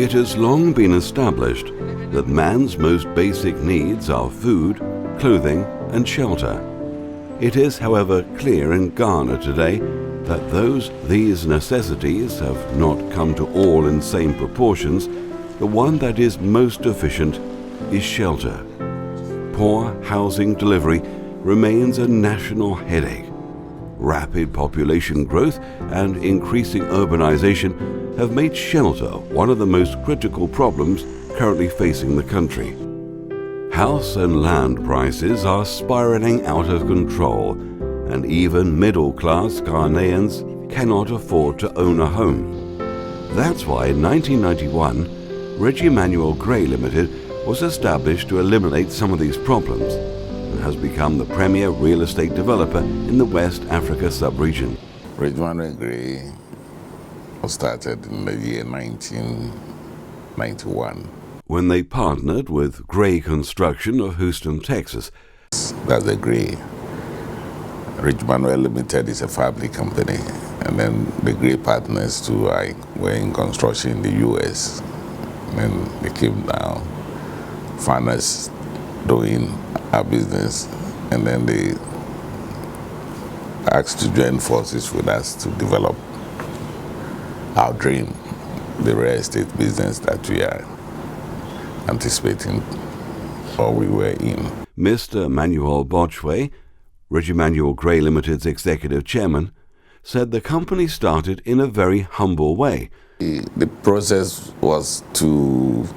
It has long been established that man's most basic needs are food, clothing, and shelter. It is, however, clear in Ghana today that these necessities have not come to all in same proportions. The one that is most efficient is shelter. Poor housing delivery remains a national headache. Rapid population growth and increasing urbanization have made shelter one of the most critical problems currently facing the country. House and land prices are spiraling out of control, and even middle-class Ghanaians cannot afford to own a home. That's why in 1991, Regimanuel Gray Limited was established to eliminate some of these problems and has become the premier real estate developer in the West Africa sub-region. Regimanuel Gray was started in the year 1991. When they partnered with Gray Construction of Houston, Texas. That's the Gray. Regimanuel Limited is a family company, and then the Gray partners too were in construction in the US. And then they came down, found us doing our business, and then they asked to join forces with us to develop our dream, the real estate business that we are anticipating or we were in. Mr. Manuel Botchway, Regimanuel Gray Limited's executive chairman, said the company started in a very humble way. The process was to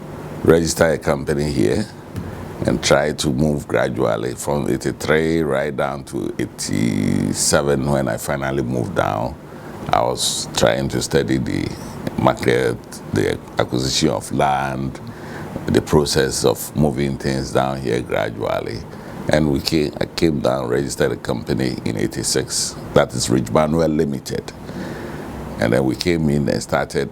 register a company here and try to move gradually from 83 right down to 87. When I finally moved down, I was trying to study the market, the acquisition of land, the process of moving things down here gradually. And I came down, registered a company in 86. That is Regimanuel Limited. And then we came in and started,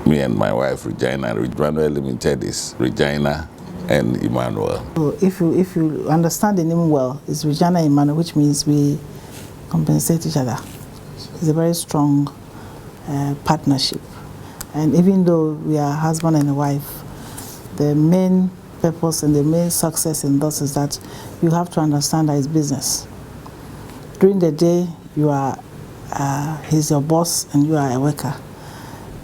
me and my wife, Regina. Regimanuel Limited is Regina and Emmanuel. So if you understand the name well, it's Regina Emmanuel, which means we compensate each other. It's a very strong partnership. And even though we are husband and wife, the main purpose and the main success in this is that you have to understand that it's business. During the day, you are he's your boss and you are a worker.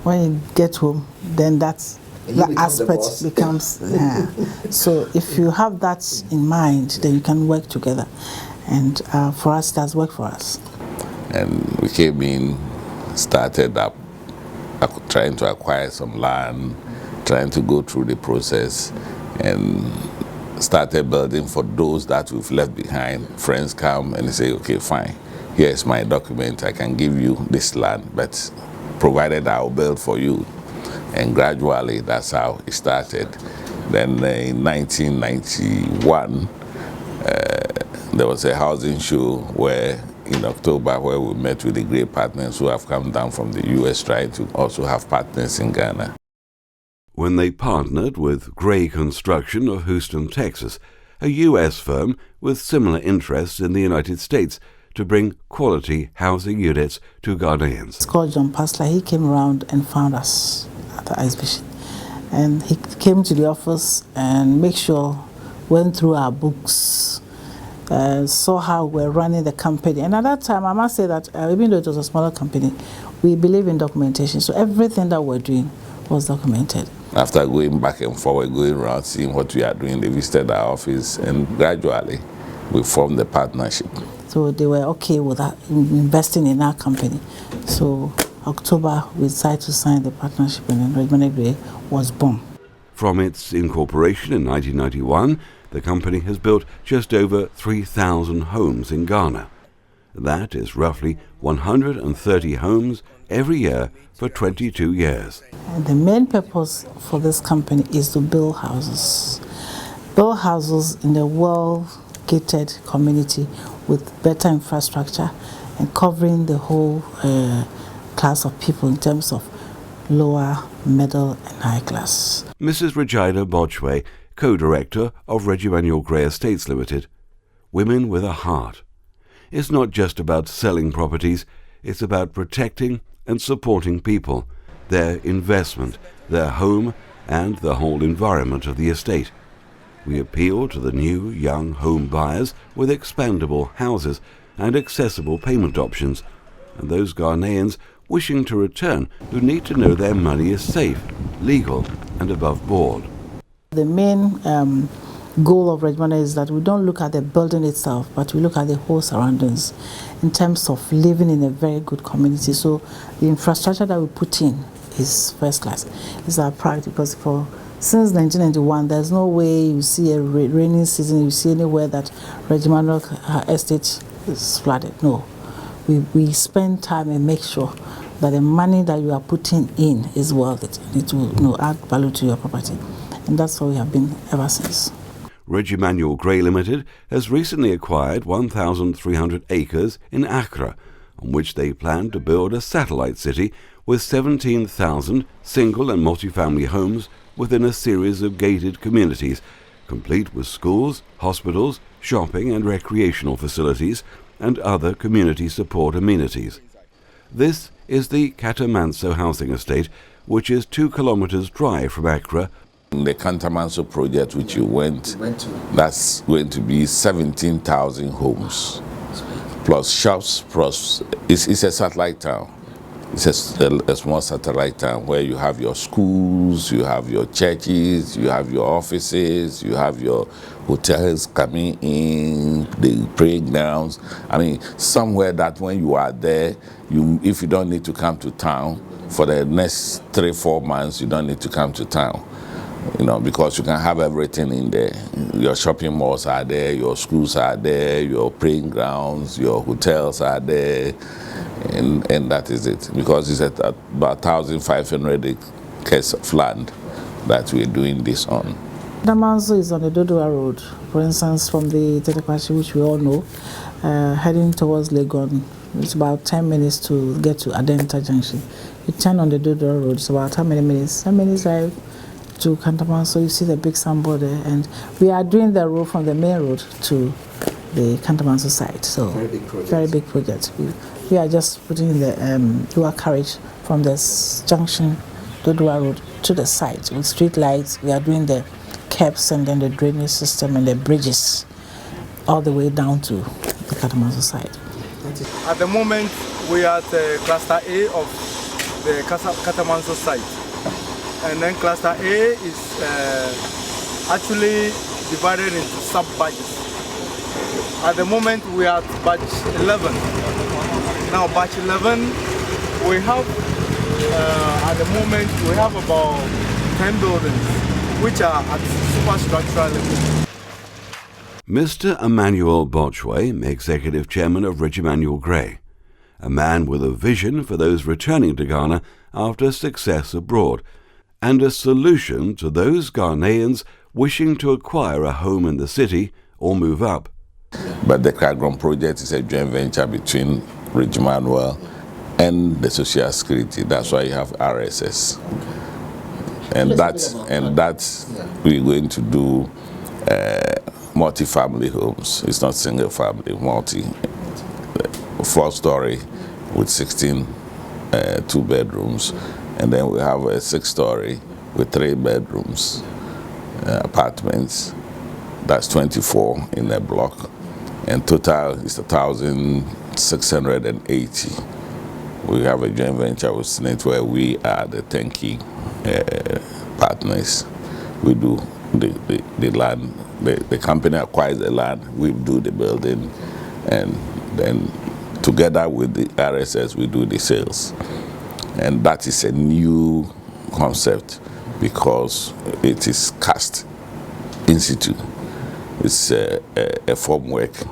When you get home, then that aspect becomes so if you have that in mind, then you can work together, and for us that's worked for us. And we came in, started up trying to acquire some land, trying to go through the process, and started building for those that we've left behind. Friends come and they say, okay, fine, here's my document, I can give you this land, but provided I'll build for you. And gradually, that's how it started. Then in 1991, there was a housing show in October where we met with the Gray partners who have come down from the US trying to also have partners in Ghana. When they partnered with Gray Construction of Houston, Texas, a U.S. firm with similar interests in the United States, to bring quality housing units to Ghanaians. It's called John Pasler. He came around and found us at the exhibition. And he came to the office and went through our books, saw how we're running the company. And at that time, I must say that even though it was a smaller company, we believe in documentation. So everything that we're doing was documented. After going back and forward, going around, seeing what we are doing, they visited our office, and gradually we formed the partnership. So they were okay with that, investing in our company. So October, we decided to sign the partnership, and then Regimanuel Gray was born. From its incorporation in 1991, the company has built just over 3,000 homes in Ghana. That is roughly 130 homes every year for 22 years. And the main purpose for this company is to build houses. Build houses in a well-gated community with better infrastructure and covering the whole class of people in terms of lower, middle, and high class. Mrs. Regina Botchway, co-director of Regimanuel Gray Estates Limited. Women with a heart. It's not just about selling properties, it's about protecting and supporting people, their investment, their home and the whole environment of the estate. We appeal to the new young home buyers with expandable houses and accessible payment options, and those Ghanaians wishing to return who need to know their money is safe, legal and above board. The main goal of Regimanuel is that we don't look at the building itself, but we look at the whole surroundings in terms of living in a very good community. So the infrastructure that we put in is first class. It's our pride, because since 1991, there's no way you see a rainy season, you see anywhere that Regimanuel estate is flooded. No. We spend time and make sure that the money that you are putting in is worth it. It will add value to your property. And that's what we have been ever since. Regimanuel Gray Limited has recently acquired 1,300 acres in Accra, on which they plan to build a satellite city with 17,000 single and multi-family homes within a series of gated communities, complete with schools, hospitals, shopping and recreational facilities, and other community support amenities. This is the Katamanso housing estate, which is 2 kilometers drive from Accra. The Katamanso project, which you went to, that's going to be 17,000 homes, plus shops, plus it's a satellite town. It's a small satellite town where you have your schools, you have your churches, you have your offices, you have your hotels coming in, the playgrounds. I mean, somewhere that when you are there, if you don't need to come to town for the next 3-4 months, you don't need to come to town. Because you can have everything in there. Your shopping malls are there, your schools are there, your playing grounds, your hotels are there, and that is it. Because it's at about 1,500 acres of land that we're doing this on. Katamanso is on the Dodua Road, for instance, from the Tetekwashi, which we all know, heading towards Legon. It's about 10 minutes to get to Adenta Junction. You turn on the Dodua Road, it's about how many minutes? 10 minutes drive to Katamanso. You see the big signboard there, and we are doing the road from the main road to the Katamanso side. So very big project. We are just putting in the dual carriage from this junction, Dodua Road, to the side with street lights. We are doing the caps and then the drainage system and the bridges all the way down to the Katamanso side. At the moment, we are at Cluster A of the Katamanso site. And then Cluster A is actually divided into sub-batches. At the moment, we are at batch 11. Now, batch 11, we have, at the moment, we have about 10 buildings, which are at superstructural level. Mr. Emmanuel Botchway, Executive Chairman of Regimanuel Gray, a man with a vision for those returning to Ghana after success abroad, and a solution to those Ghanaians wishing to acquire a home in the city or move up. But the Kagron project is a joint venture between Regimanuel and the Social Security. That's why you have RSS. And that's we're going to do multi-family homes. It's not single family, multi. 4-story with 16 2-bedrooms. And then we have a 6-story with 3 bedrooms, apartments. That's 24 in a block. And total is 1,680. We have a joint venture with SSNIT where we are the 10 key partners. We do the land, the company acquires the land, we do the building, and then together with the RSS we do the sales. And that is a new concept because it is cast in situ. It's a formwork.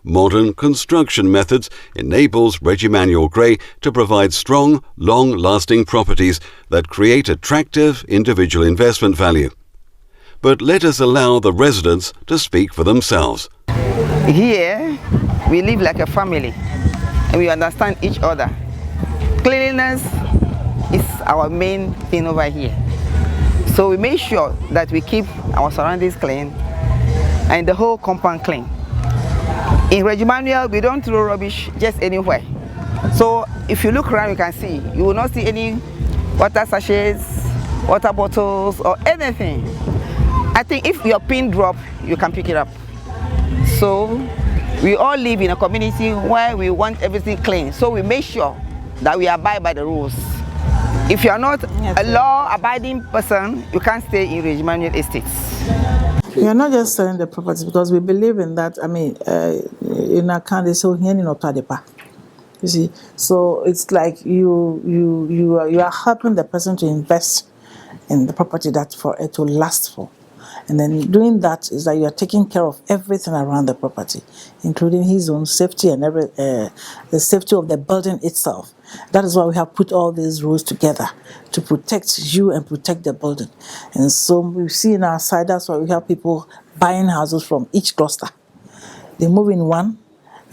Modern construction methods enables Regimanuel Gray to provide strong, long-lasting properties that create attractive individual investment value. But let us allow the residents to speak for themselves. Here, we live like a family and we understand each other. Cleanliness is our main thing over here. So we make sure that we keep our surroundings clean and the whole compound clean. In Regimanuel, we don't throw rubbish just anywhere. So if you look around, you can see, you will not see any water sachets, water bottles or anything. I think if your pin drop, you can pick it up. So we all live in a community where we want everything clean. So we make sure that we abide by the rules. If you are not a law-abiding person, you can't stay in Regimanuel Estates. We are not just selling the property because we believe in that. I mean, in our country, so here in Otadepa. You see, so it's like you are helping the person to invest in the property that for it to last for. And then doing that is that you are taking care of everything around the property, including his own safety and the safety of the building itself. That is why we have put all these rules together to protect you and protect the building. And so we see in our side, that's why we have people buying houses from each cluster. They move in one,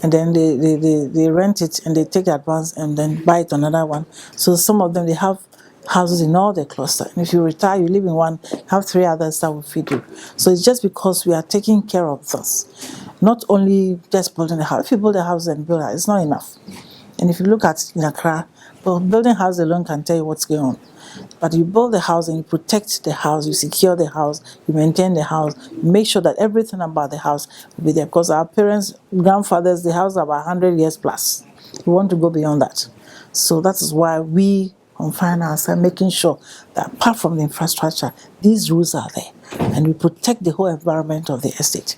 and then they rent it and they take advance and then buy it another one. So some of them, they have houses in all the cluster. And if you retire, you live in one, have 3 others that will feed you. So it's just because we are taking care of this. Not only just building a house. If you build a house and build a house, it's not enough. And if you look at in Accra, well, building a house alone can tell you what's going on. But you build the house and you protect the house, you secure the house, you maintain the house, you make sure that everything about the house will be there. Because our parents, grandfathers, the house is about 100 years plus. We want to go beyond that. So that is why we confine ourselves, making sure that apart from the infrastructure, these rules are there. And we protect the whole environment of the estate.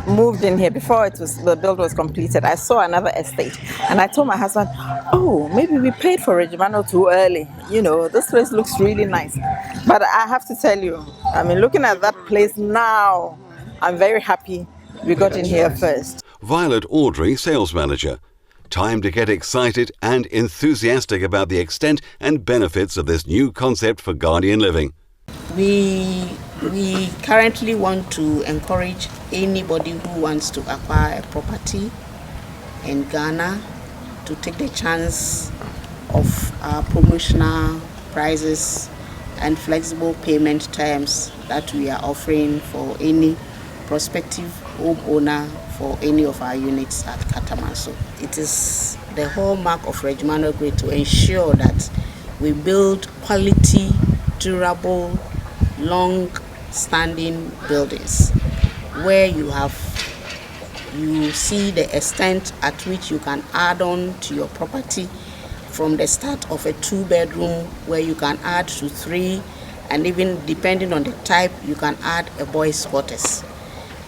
Moved in here before the build was completed. I saw another estate and I told my husband, oh, maybe we paid for Regimanuel too early. You know, this place looks really nice. But I have to tell you, I mean, looking at that place now, I'm very happy we got in here first. Violet Audrey, sales manager. Time to get excited and enthusiastic about the extent and benefits of this new concept for Guardian living. We currently want to encourage anybody who wants to acquire a property in Ghana to take the chance of our promotional prices and flexible payment terms that we are offering for any prospective homeowner for any of our units at Katamanso. It is the hallmark of Regimanuel Gray to ensure that we build quality, durable, long-standing buildings where you see the extent at which you can add on to your property from the start of a 2-bedroom where you can add to 3, and even depending on the type you can add a boys' quarters.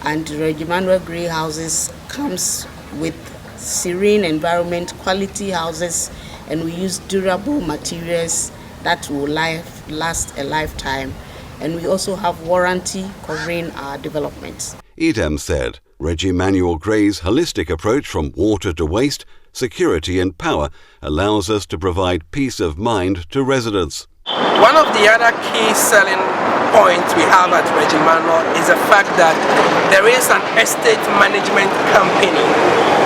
And Regimanuel Gray houses comes with serene environment, quality houses, and we use durable materials that will last a lifetime. And we also have warranty covering our developments. Edam said Regimanuel Gray's holistic approach from water to waste, security and power allows us to provide peace of mind to residents. One of the other key selling points we have at Regimanuel is the fact that there is an estate management company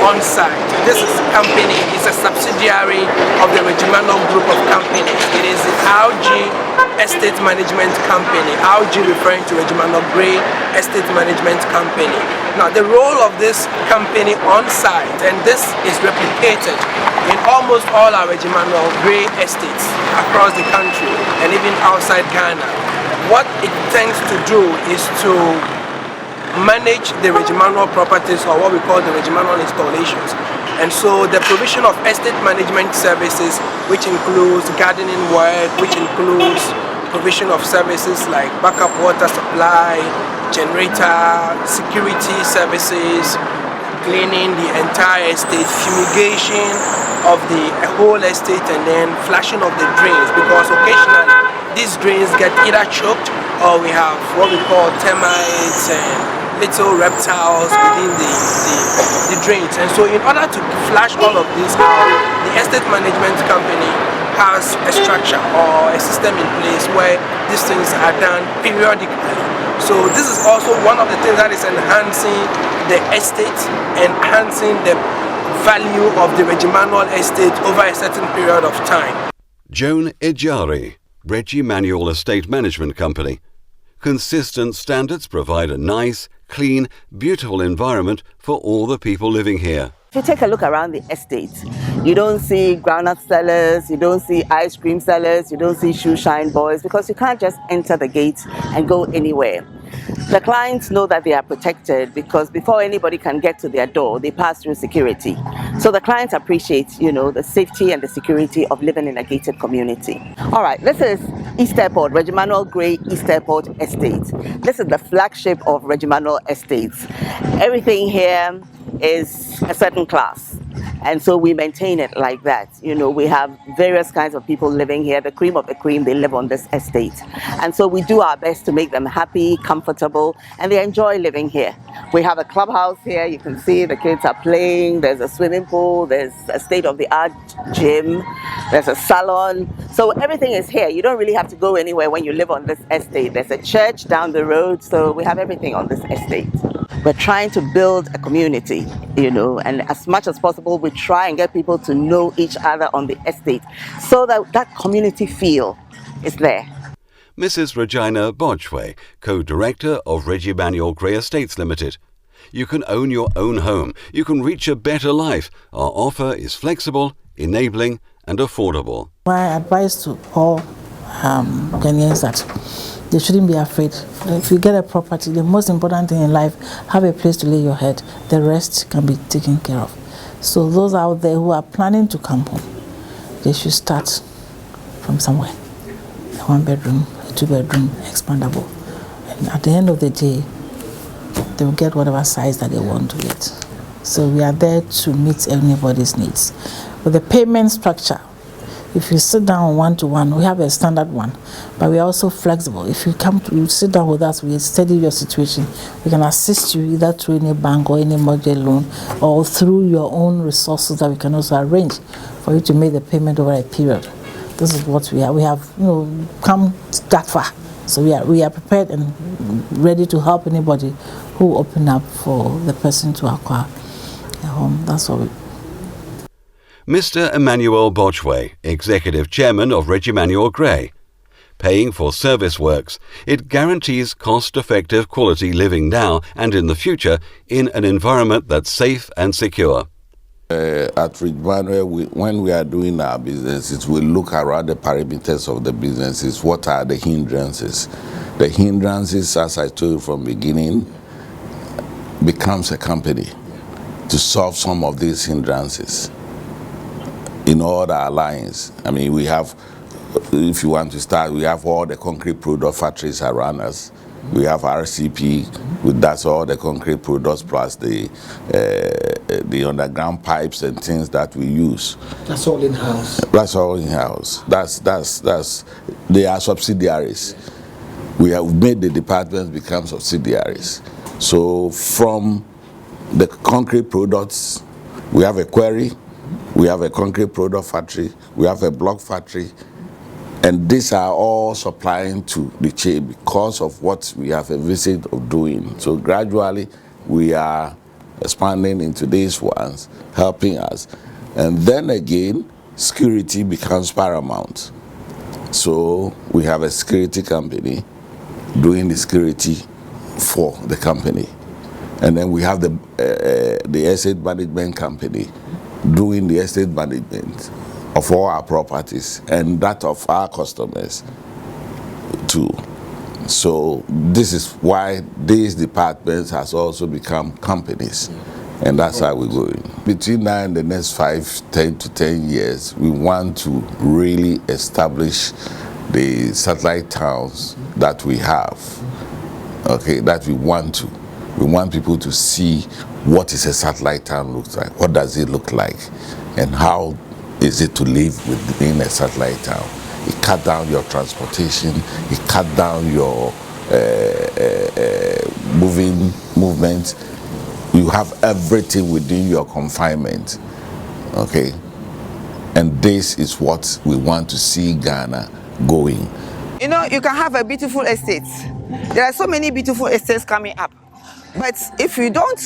on site. This company is a subsidiary of the Regimanuel group of companies. It is the RG Estate Management Company, RG referring to Regimanuel Gray Estate Management Company. Now the role of this company on site, and this is replicated in almost all our Regimanuel Gray estates across the country and even outside Ghana. What it tends to do is to manage the Regimanuel properties, or what we call the Regimanuel installations. And so the provision of estate management services, which includes gardening work, which includes provision of services like backup water supply, generator, security services, cleaning the entire estate, fumigation of the whole estate, and then flashing of the drains, because occasionally these drains get either choked or we have what we call termites and little reptiles within the drains. And so in order to flush all of this out, the estate management company has a structure or a system in place where these things are done periodically. So this is also one of the things that is enhancing the estate, enhancing the value of the Regimanuel estate over a certain period of time. Joan Ejari, Regimanuel Estate Management Company. Consistent standards provide a nice, clean, beautiful environment for all the people living here. If you take a look around the estate, you don't see groundnut sellers, you don't see ice cream sellers, you don't see shoe shine boys, because you can't just enter the gate and go anywhere. The clients know that they are protected because before anybody can get to their door, they pass through security. So the clients appreciate, the safety and the security of living in a gated community. All right, this is East Airport, Regimanuel Gray East Airport Estate. This is the flagship of Regimanuel Estates. Everything here is a certain class. And so we maintain it like that. We have various kinds of people living here. The cream of the cream, they live on this estate. And so we do our best to make them happy, comfortable, and they enjoy living here. We have a clubhouse here. You can see the kids are playing. There's a swimming pool. There's a state-of-the-art gym. There's a salon. So everything is here. You don't really have to go anywhere when you live on this estate. There's a church down the road. So we have everything on this estate. We're trying to build a community, and as much as possible, we try and get people to know each other on the estate so that that community feel is there. Mrs. Regina Bodgway, co-director of Regimanuel Gray Estates Limited. You can own your own home. You can reach a better life. Our offer is flexible, enabling, and affordable. My advice to all Ghanaians that they shouldn't be afraid. If you get a property, the most important thing in life, have a place to lay your head. The rest can be taken care of. So those out there who are planning to come home, they should start from somewhere. A 1-bedroom, a 2-bedroom, expandable. And at the end of the day, they will get whatever size that they want to get. So we are there to meet anybody's needs. With the payment structure, if you sit down one-to-one, we have a standard one, but we are also flexible. If you sit down with us, we study your situation. We can assist you either through any bank or any mortgage loan, or through your own resources that we can also arrange for you to make the payment over a period. This is what we are. We have, come that far, so we are prepared and ready to help anybody who open up for the person to acquire a home. That's what we. Mr. Emmanuel Bodgway, Executive Chairman of Regimanuel Gray. Paying for service works, it guarantees cost-effective quality living now and in the future in an environment that's safe and secure. At Regimanuel, when we are doing our businesses, we look around the parameters of the businesses. What are the hindrances? The hindrances, as I told you from the beginning, becomes a company to solve some of these hindrances. In all our lines, we have, if you want to start, we have all the concrete product factories around us. We have RCP, that's all the concrete products plus the underground pipes and things that we use. That's all in-house. That's all in-house. They are subsidiaries. We have made the departments become subsidiaries. So from the concrete products, we have a quarry, we have a concrete product factory, we have a block factory, and these are all supplying to the chain because of what we have a visit of doing. So gradually we are expanding into these ones, helping us. And then again, security becomes paramount. So we have a security company doing the security for the company. And then we have the estate management company doing the estate management of all our properties and that of our customers too. So this is why these departments has also become companies, and that's how we're going. Between now and the next 10 to 10 years, we want to really establish the satellite towns that we have, that we want to. We want people to see what is a satellite town looks like, what does it look like, and how is it to live within a satellite town. It cut down your transportation, it cut down your movement. You have everything within your confinement, and this is what we want to see Ghana going. You can have a beautiful estate. There are so many beautiful estates coming up. But if you don't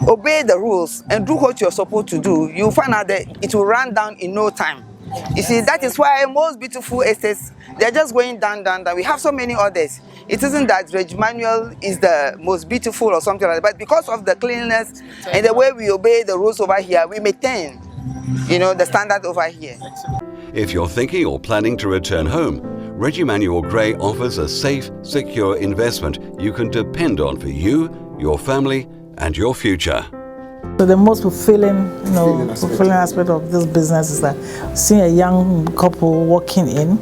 obey the rules and do what you're supposed to do, you'll find out that it will run down in no time. You see, that is why most beautiful estates, they're just going down, down, down. We have so many others. It isn't that Regimanuel is the most beautiful or something like that, but because of the cleanliness and the way we obey the rules over here, we maintain, the standard over here. If you're thinking or planning to return home, Regimanuel Gray offers a safe, secure investment you can depend on for you, your family, and your future. So the most fulfilling aspect of this business is that seeing a young couple walking in,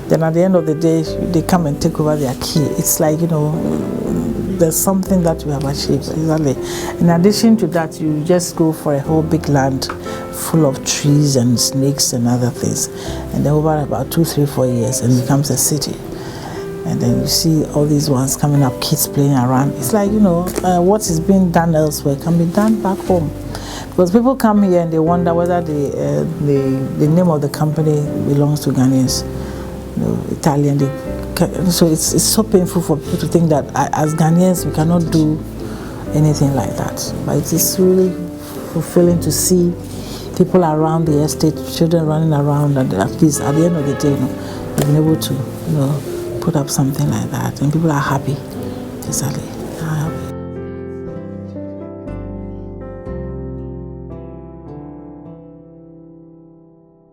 then at the end of the day, they come and take over their key. It's like, there's something that we have achieved. Exactly. In addition to that, you just go for a whole big land full of trees and snakes and other things. And then over about 2, 3, 4 years, it becomes a city. And then you see all these ones coming up, kids playing around. It's like, what is being done elsewhere can be done back home. Because people come here and they wonder whether the name of the company belongs to Ghanaians, Italian. So it's so painful for people to think that as Ghanaians we cannot do anything like that. But it is really fulfilling to see people around the estate, children running around, and at least at the end of the day, we've been able to, put up something like that, and people are happy. Exactly. Are happy.